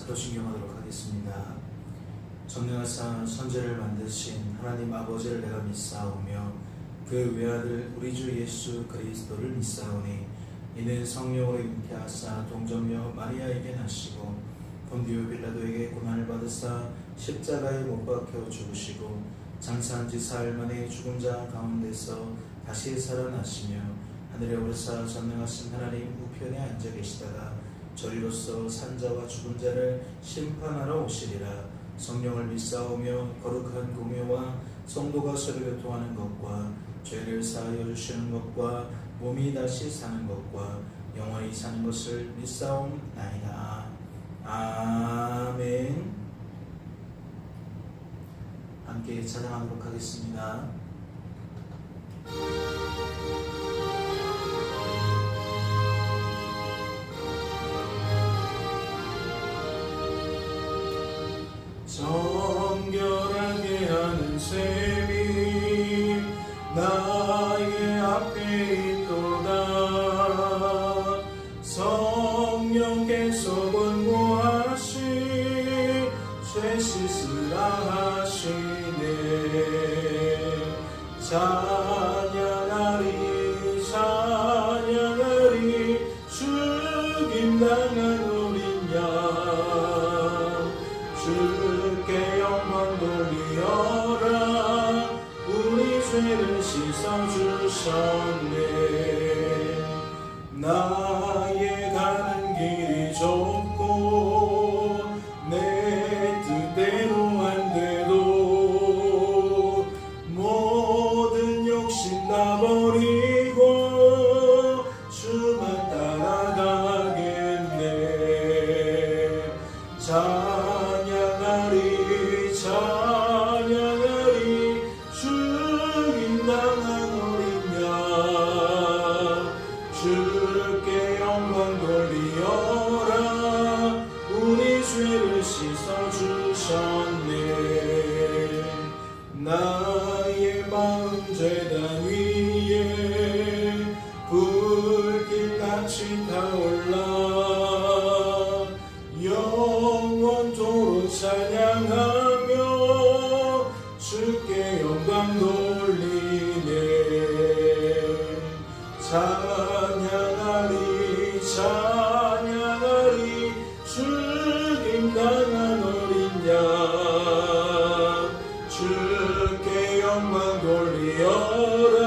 사도신경하도록 하겠습니다. 전능하사 천지를 만드신 하나님 아버지를 내가 믿사오며 그 외아들 우리 주 예수 그리스도를 믿사오니 이는 성령으로 잉태하사 동정녀 마리아에게 나시고 본디오 빌라도에게 고난을 받으사 십자가에 못 박혀 죽으시고 장사한 지 사흘 만에 죽은 자 가운데서 다시 살아나시며 하늘에 오르사 전능하신 하나님 우편에 앉아 계시다가 저리로서 산자와 죽은 자를 심판하러 오시리라. 성령을 믿사오며 거룩한 공회와 성도가 서로 교통하는 것과 죄를 사하여 주시는 것과 몸이 다시 사는 것과 영원히 사는 것을 믿사옵나이다. 아멘. 함께 찬양하도록 하겠습니다. 정결하게 하는 셈이 나의 앞에 있도다. 성령께서 권고하시 죄 씻으라 하시네. 찬양하리 찬양하리 죽임당한 어린 양 주께 영광 돌리어라. 우리 죄를 씻어주셨네. 나의 가는 길이 좁고 내 뜻대로 안 돼도 모든 욕심 다 버리고 주만 따라가겠네. 찬양하리 찬양하리 죽임당한 어린 양 주께 영광 돌리어라. 우리 죄를 씻어주셨네. 나의 마음 제단 위에 불길같이 타올라 영원토록 찬양하며 주께 영광 돌리네. 찬양하리 찬양하리 죽임당한 어린 양 주께 영광 돌리어라.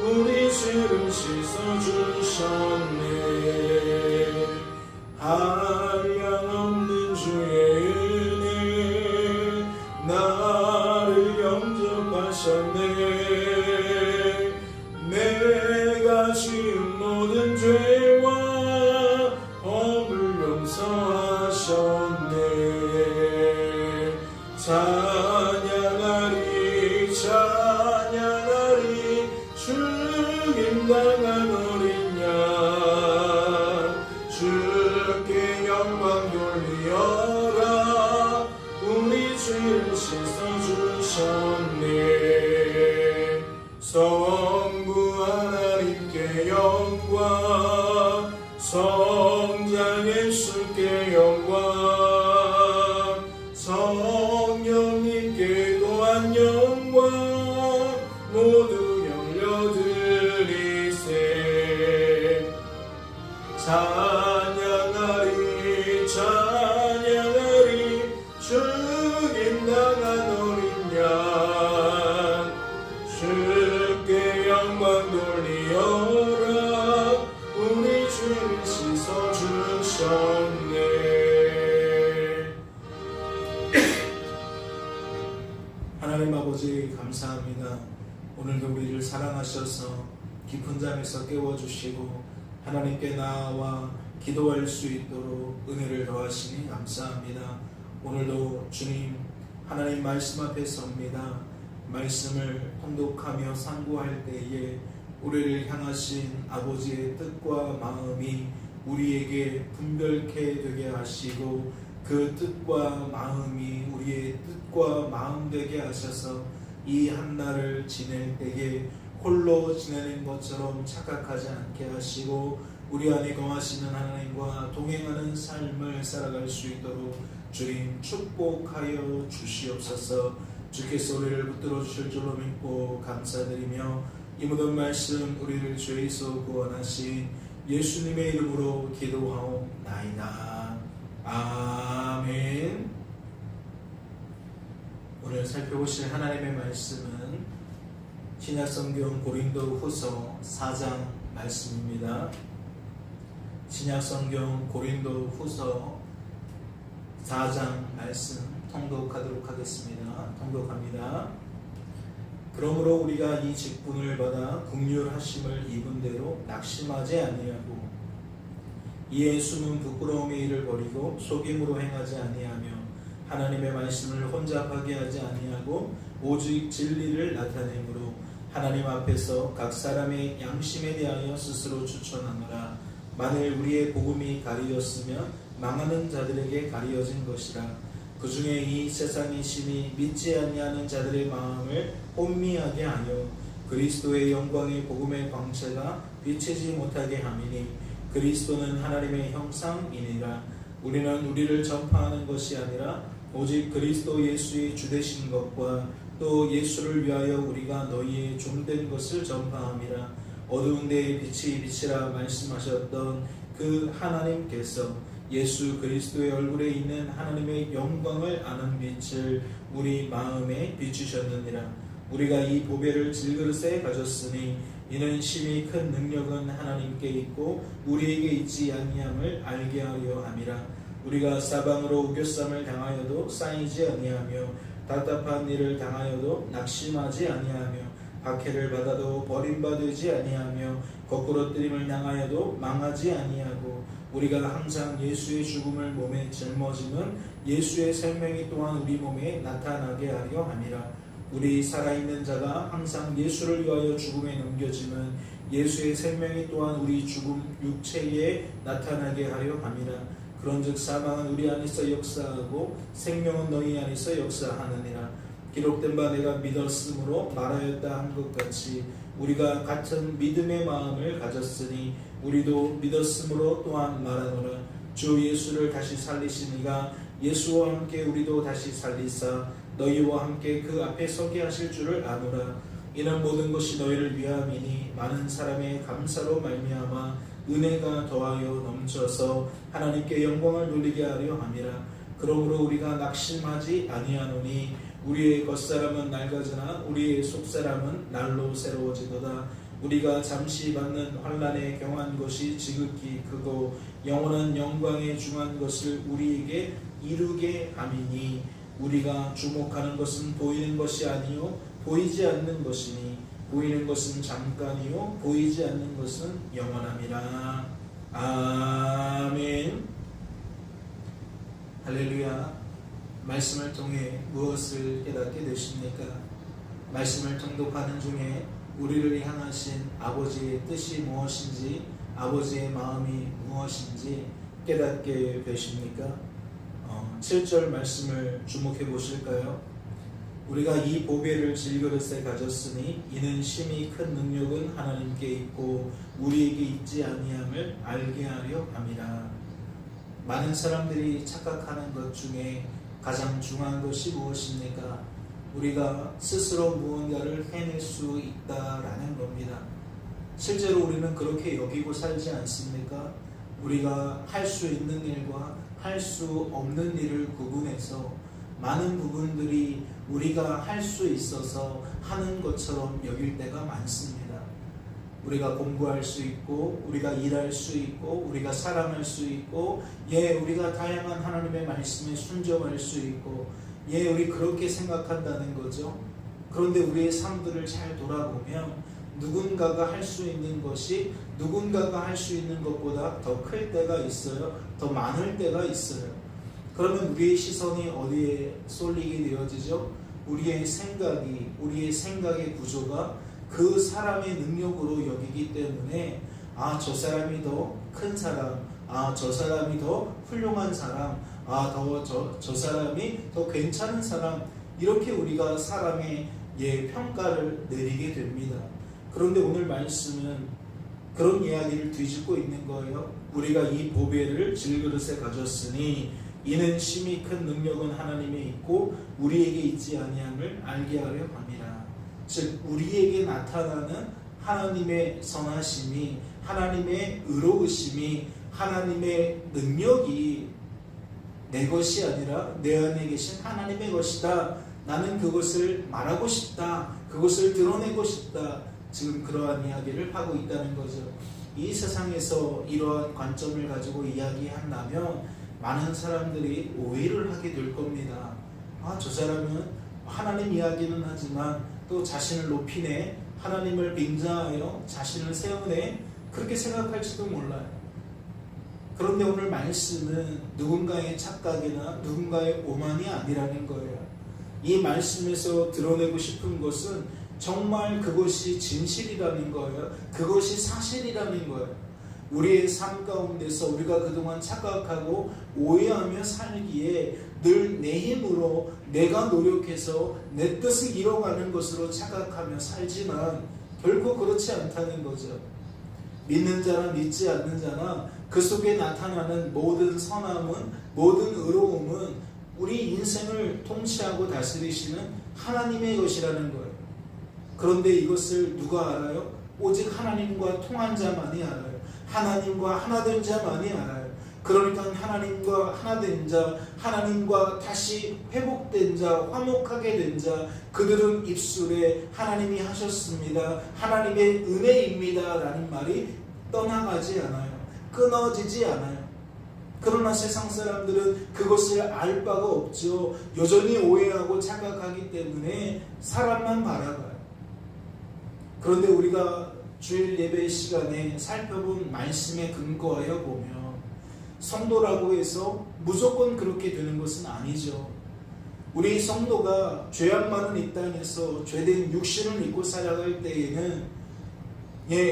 우리 죄를 씻어주셨네. 한량없는 주의 은혜 나를 영접하셨네. 내가 지은 모든 죄와 허물 용서하셨네. 찬양하리 찬양하리 죽임당한 어린 양 주께 영광 돌리어라. 우리 죄를 씻어주셨네. 성부 하나님께 영광 성자 예수께 영광 성령님께 또한 영광 모두 열려드리세. 찬양하리 찬양하리 죽임당한 어린 양 주께 영광 돌리어라. 우리 죄를 씻어주셨네. 하나님 아버지 감사합니다. 오늘도 우리를 사랑하셔서 깊은 잠에서 깨워주시고 하나님께 나아와 기도할 수 있도록 은혜를 더하시니 감사합니다. 오늘도 주님 하나님 말씀 앞에 섭니다. 말씀을 통독하며 상고할 때에 우리를 향하신 아버지의 뜻과 마음이 우리에게 분별케 되게 하시고 그 뜻과 마음이 우리의 뜻과 마음 되게 하셔서 이 한날을 지낼 때에 홀로 지내는 것처럼 착각하지 않게 하시고 우리 안에 거하시는 하나님과 동행하는 삶을 살아갈 수 있도록 주님 축복하여 주시옵소서. 주께서 우리를 붙들어 주실 줄로 믿고 감사드리며 이 모든 말씀 우리를 죄에서 구원하신 예수님의 이름으로 기도하옵나이다. 아멘. 오늘 살펴보실 하나님의 말씀은 신약성경 고린도후서 4장 말씀입니다. 신약성경 고린도후서 4장 말씀 통독하도록 하겠습니다. 통독합니다. 그러므로 우리가 이 직분을 받아 긍휼하심을 입은 대로 낙심하지 아니하고 이에 숨은 부끄러움의 일을 버리고 속임으로 행하지 아니하며 하나님의 말씀을 혼잡하게 하지 아니하고 오직 진리를 나타내므로 하나님 앞에서 각 사람의 양심에 대하여 스스로 추천하노라. 만일 우리의 복음이 가리었으면 망하는 자들에게 가리어진 것이라. 그 중에 이 세상의 신이 믿지 아니하는 자들의 마음을 혼미하게 하여 그리스도의 영광의 복음의 광채가 비치지 못하게 함이니 그리스도는 하나님의 형상이니라. 우리는 우리를 전파하는 것이 아니라 오직 그리스도 예수의 주되신 것과 또 예수를 위하여 우리가 너희의 종된 것을 전파함이라. 어두운 데에 빛이 빛이라 말씀하셨던 그 하나님께서 예수 그리스도의 얼굴에 있는 하나님의 영광을 아는 빛을 우리 마음에 비추셨느니라. 우리가 이 보배를 질그릇에 가졌으니 이는 심히 큰 능력은 하나님께 있고 우리에게 있지 아니함을 알게 하려 함이라. 우리가 사방으로 우겨쌈을 당하여도 쌓이지 아니하며 답답한 일을 당하여도 낙심하지 아니하며 박해를 받아도 버림받지 아니하며 거꾸로 뜨림을 당하여도 망하지 아니하고 우리가 항상 예수의 죽음을 몸에 짊어지는 예수의 생명이 또한 우리 몸에 나타나게 하려 함이라. 우리 살아있는 자가 항상 예수를 위하여 죽음에 넘겨지는 예수의 생명이 또한 우리 죽음 육체에 나타나게 하려 함이라. 그런즉 사망은 우리 안에서 역사하고 생명은 너희 안에서 역사하느니라. 기록된 바 내가 믿었으므로 말하였다 한 것 같이 우리가 같은 믿음의 마음을 가졌으니 우리도 믿었으므로 또한 말하노라. 주 예수를 다시 살리신 이가 예수와 함께 우리도 다시 살리사 너희와 함께 그 앞에 서게 하실 줄을 아노라. 이는 모든 것이 너희를 위함이니 많은 사람의 감사로 말미암아 은혜가 더하여 넘쳐서 하나님께 영광을 돌리게 하려 함이라. 그러므로 우리가 낙심하지 아니하노니 우리의 겉사람은 낡아지나 우리의 속사람은 날로 새로워지도다. 우리가 잠시 받는 환난에 경한 것이 지극히 크고 영원한 영광에 중한 것을 우리에게 이루게 함이니 우리가 주목하는 것은 보이는 것이 아니요 보이지 않는 것이니 보이는 것은 잠깐이요 보이지 않는 것은 영원함이라. 아멘. 할렐루야. 말씀을 통해 무엇을 깨닫게 되십니까? 말씀을 통독하는 중에 우리를 향하신 아버지의 뜻이 무엇인지 아버지의 마음이 무엇인지 깨닫게 되십니까? 7절 말씀을 주목해 보실까요? 우리가 이 보배를 질그릇에 가졌으니 이는 심히 큰 능력은 하나님께 있고 우리에게 있지 아니함을 알게 하려 함이라. 많은 사람들이 착각하는 것 중에 가장 중요한 것이 무엇입니까? 우리가 스스로 무언가를 해낼 수 있다라는 겁니다. 실제로 우리는 그렇게 여기고 살지 않습니까? 우리가 할 수 있는 일과 할 수 없는 일을 구분해서 많은 부분들이 우리가 할 수 있어서 하는 것처럼 여길 때가 많습니다. 우리가 공부할 수 있고 우리가 일할 수 있고 우리가 사랑할 수 있고 우리가 다양한 하나님의 말씀에 순종할 수 있고 우리 그렇게 생각한다는 거죠. 그런데 우리의 삶들을 잘 돌아보면 누군가가 할 수 있는 것이 누군가가 할 수 있는 것보다 더 클 때가 있어요. 더 많을 때가 있어요. 그러면 우리의 시선이 어디에 쏠리게 되어지죠? 우리의 생각의 구조가 그 사람의 능력으로 여기기 때문에 저 사람이 더 큰 사람, 저 사람이 더 훌륭한 사람, 저 사람이 더 괜찮은 사람, 이렇게 우리가 사람의 평가를 내리게 됩니다. 그런데 오늘 말씀은 그런 이야기를 뒤집고 있는 거예요. 우리가 이 보배를 질그릇에 가졌으니 이는 심히 큰 능력은 하나님에 있고 우리에게 있지 아니함을 알게 하려 함이라. 즉 우리에게 나타나는 하나님의 선하심이, 하나님의 의로우심이, 하나님의 능력이 내 것이 아니라 내 안에 계신 하나님의 것이다. 나는 그것을 말하고 싶다. 그것을 드러내고 싶다. 지금 그러한 이야기를 하고 있다는 거죠. 이 세상에서 이러한 관점을 가지고 이야기한다면 많은 사람들이 오해를 하게 될 겁니다. 저 사람은 하나님 이야기는 하지만 또 자신을 높이네, 하나님을 빙자하여 자신을 세우네, 그렇게 생각할지도 몰라요. 그런데 오늘 말씀은 누군가의 착각이나 누군가의 오만이 아니라는 거예요. 이 말씀에서 드러내고 싶은 것은 정말 그것이 진실이라는 거예요. 그것이 사실이라는 거예요. 우리의 삶 가운데서 우리가 그동안 착각하고 오해하며 살기에 늘 내 힘으로 내가 노력해서 내 뜻을 이뤄가는 것으로 착각하며 살지만 결코 그렇지 않다는 거죠. 믿는 자나 믿지 않는 자나 그 속에 나타나는 모든 선함은, 모든 의로움은 우리 인생을 통치하고 다스리시는 하나님의 것이라는 거예요. 그런데 이것을 누가 알아요? 오직 하나님과 통한 자만이 알아요. 하나님과 하나된 자만이 알아요. 그러니까 하나님과 하나된 자, 하나님과 다시 회복된 자, 화목하게 된 자, 그들은 입술에 하나님이 하셨습니다, 하나님의 은혜입니다 라는 말이 떠나가지 않아요. 끊어지지 않아요. 그러나 세상 사람들은 그것을 알 바가 없죠. 여전히 오해하고 착각하기 때문에 사람만 바라봐요. 그런데 우리가 주일 예배 시간에 살펴본 말씀에 근거하여 보면 성도라고 해서 무조건 그렇게 되는 것은 아니죠. 우리 성도가 죄악 많은 이 땅에서 죄된 육신을 입고 살아갈 때에는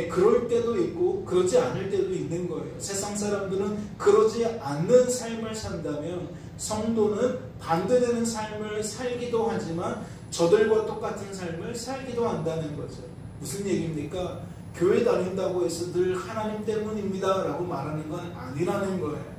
그럴 때도 있고 그러지 않을 때도 있는 거예요. 세상 사람들은 그러지 않는 삶을 산다면 성도는 반대되는 삶을 살기도 하지만 저들과 똑같은 삶을 살기도 한다는 거죠. 무슨 얘기입니까? 교회 다닌다고 해서 늘 하나님 때문입니다 라고 말하는 건 아니라는 거예요.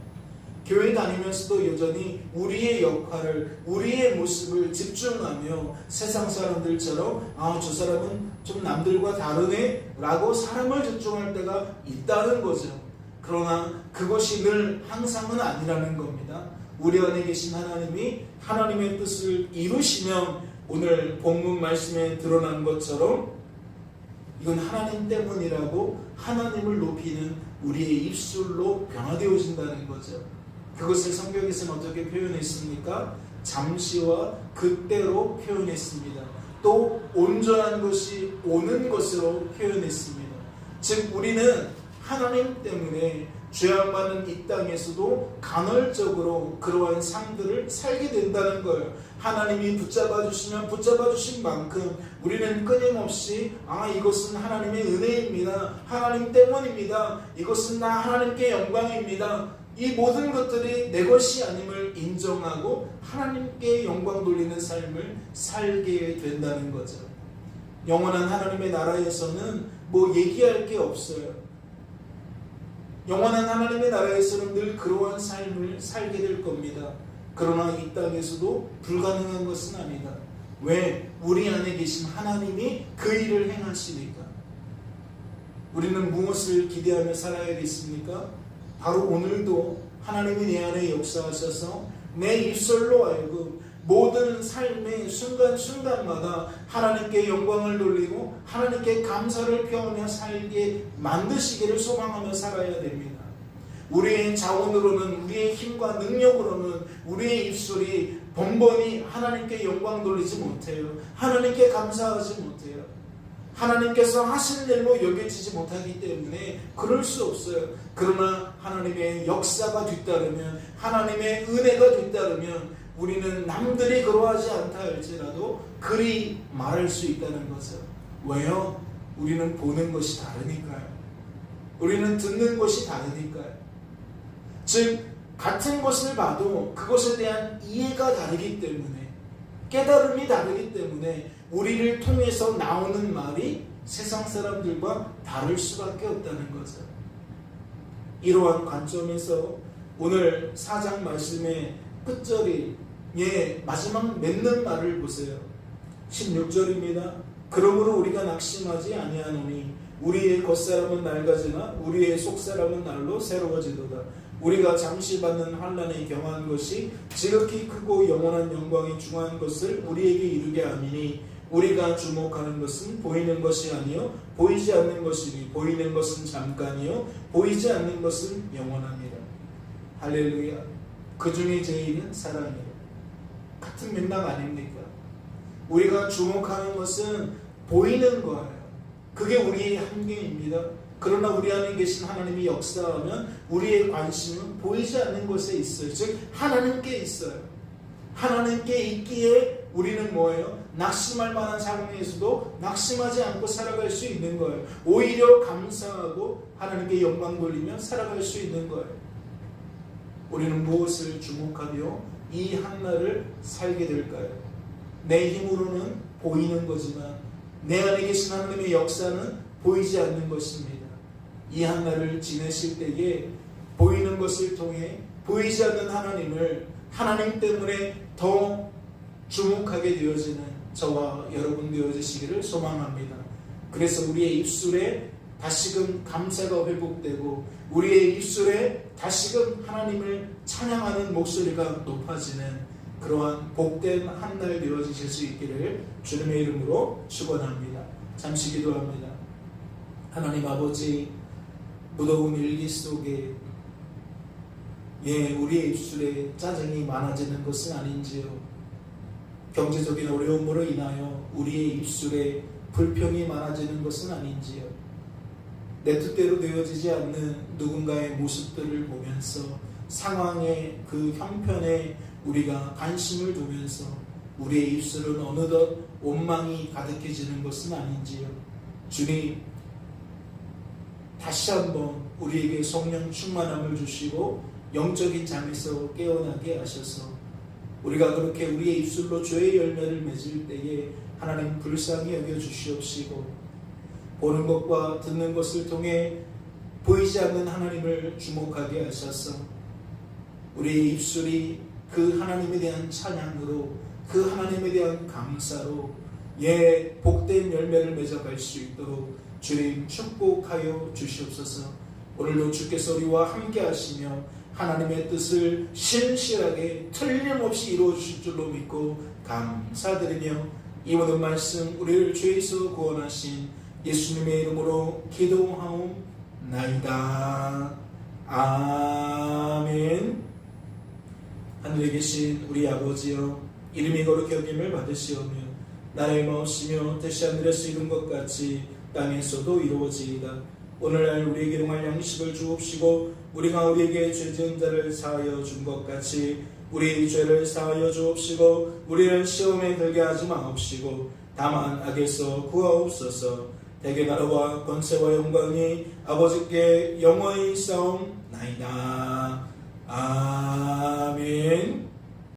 교회 다니면서도 여전히 우리의 역할을, 우리의 모습을 집중하며 세상 사람들처럼 저 사람은 좀 남들과 다르네 라고 사람을 집중할 때가 있다는 거죠. 그러나 그것이 늘 항상은 아니라는 겁니다. 우리 안에 계신 하나님이 하나님의 뜻을 이루시면 오늘 본문 말씀에 드러난 것처럼 이건 하나님 때문이라고 하나님을 높이는 우리의 입술로 변화되어진다는 거죠. 그것을 성경에서는 어떻게 표현했습니까? 잠시와 그때로 표현했습니다. 또 온전한 것이 오는 것으로 표현했습니다. 즉 우리는 하나님 때문에 죄악 많은 이 땅에서도 간헐적으로 그러한 삶들을 살게 된다는 거예요. 하나님이 붙잡아 주시면 붙잡아 주신 만큼 우리는 끊임없이 이것은 하나님의 은혜입니다, 하나님 때문입니다, 이것은 나 하나님께 영광입니다, 이 모든 것들이 내 것이 아님을 인정하고 하나님께 영광 돌리는 삶을 살게 된다는 거죠. 영원한 하나님의 나라에서는 얘기할 게 없어요. 영원한 하나님의 나라에서는 늘 그러한 삶을 살게 될 겁니다. 그러나 이 땅에서도 불가능한 것은 아니다. 왜? 우리 안에 계신 하나님이 그 일을 행하시니까. 우리는 무엇을 기대하며 살아야겠습니까? 바로 오늘도 하나님이 내 안에 역사하셔서 내 입술로 하여금 모든 삶의 순간순간마다 하나님께 영광을 돌리고 하나님께 감사를 표하며 살게 만드시기를 소망하며 살아야 됩니다. 우리의 자원으로는, 우리의 힘과 능력으로는 우리의 입술이 번번이 하나님께 영광 돌리지 못해요. 하나님께 감사하지 못해요. 하나님께서 하신 일로 여겨지지 못하기 때문에 그럴 수 없어요. 그러나 하나님의 역사가 뒤따르면, 하나님의 은혜가 뒤따르면 우리는 남들이 그러하지 않다 할지라도 그리 말할 수 있다는 거죠. 왜요? 우리는 보는 것이 다르니까요. 우리는 듣는 것이 다르니까요. 즉 같은 것을 봐도 그것에 대한 이해가 다르기 때문에, 깨달음이 다르기 때문에 우리를 통해서 나오는 말이 세상 사람들과 다를 수밖에 없다는 거죠. 이러한 관점에서 오늘 4장 말씀의 끝절이 마지막 맺는 말을 보세요. 16절입니다. 그러므로 우리가 낙심하지 아니하노니 우리의 겉사람은 낡아지나 우리의 속사람은 날로 새로워지도다. 우리가 잠시 받는 환난에 경한 것이 지극히 크고 영원한 영광이 중한 것을 우리에게 이루게 하니니 우리가 주목하는 것은 보이는 것이 아니요 보이지 않는 것이니 보이는 것은 잠깐이요 보이지 않는 것은 영원하니라. 할렐루야. 그 중에 제일은 사랑이에요. 같은 맥락 아닙니까? 우리가 주목하는 것은 보이는 거예요. 그게 우리의 한계입니다. 그러나 우리 안에 계신 하나님이 역사하면 우리의 관심은 보이지 않는 곳에 있어요. 즉 하나님께 있어요. 하나님께 있기에 우리는 뭐예요? 낙심할 만한 상황에서도 낙심하지 않고 살아갈 수 있는 거예요. 오히려 감사하고 하나님께 영광 돌리며 살아갈 수 있는 거예요. 우리는 무엇을 주목하며 이 한날을 살게 될까요? 내 힘으로는 보이는 거지만 내 안에 계신 하나님의 역사는 보이지 않는 것입니다. 이 한날을 지내실 때에 보이는 것을 통해 보이지 않는 하나님을 하나님 때문에 더 주목하게 되어지는 저와 여러분 되어지시기를 소망합니다. 그래서 우리의 입술에 다시금 감사가 회복되고 우리의 입술에 다시금 하나님을 찬양하는 목소리가 높아지는 그러한 복된 한날 되어지실 수 있기를 주님의 이름으로 축원합니다. 잠시 기도합니다. 하나님 아버지, 무더운 일기 속에 우리의 입술에 짜증이 많아지는 것은 아닌지요. 경제적인 어려움으로 인하여 우리의 입술에 불평이 많아지는 것은 아닌지요. 내 뜻대로 되어지지 않는 누군가의 모습들을 보면서 상황의 그 형편에 우리가 관심을 두면서 우리의 입술은 어느덧 원망이 가득해지는 것은 아닌지요. 주님, 다시 한번 우리에게 성령 충만함을 주시고 영적인 잠에서 깨어나게 하셔서 우리가 그렇게 우리의 입술로 죄의 열매를 맺을 때에 하나님 불쌍히 여겨 주시옵시고 보는 것과 듣는 것을 통해 보이지 않는 하나님을 주목하게 하셔서 우리의 입술이 그 하나님에 대한 찬양으로 그 하나님에 대한 감사로 복된 열매를 맺어갈 수 있도록 주님 축복하여 주시옵소서. 오늘도 주께서 우리와 함께 하시며 하나님의 뜻을 신실하게 틀림없이 이루어 주실 줄로 믿고 감사드리며 이 모든 말씀 우리를 죄에서 구원하신 예수님의 이름으로 기도하옵나이다. 아멘. 하늘에 계신 우리 아버지여, 이름이 거룩히 여김을 받으시오며 나의 마음이며 뜻이 하늘에서 이룬 것 같이 땅에서도 이루어지이다. 오늘날 우리에게 일용할 양식을 주옵시고 우리가 우리에게 죄 지은 자를 사하여 준 것 같이 우리의 죄를 사하여 주옵시고 우리를 시험에 들게 하지 마옵시고 다만 악에서 구하옵소서. 대개 나라와 권세와 영광이 아버지께 영원히 있사옵나이다. 아멘.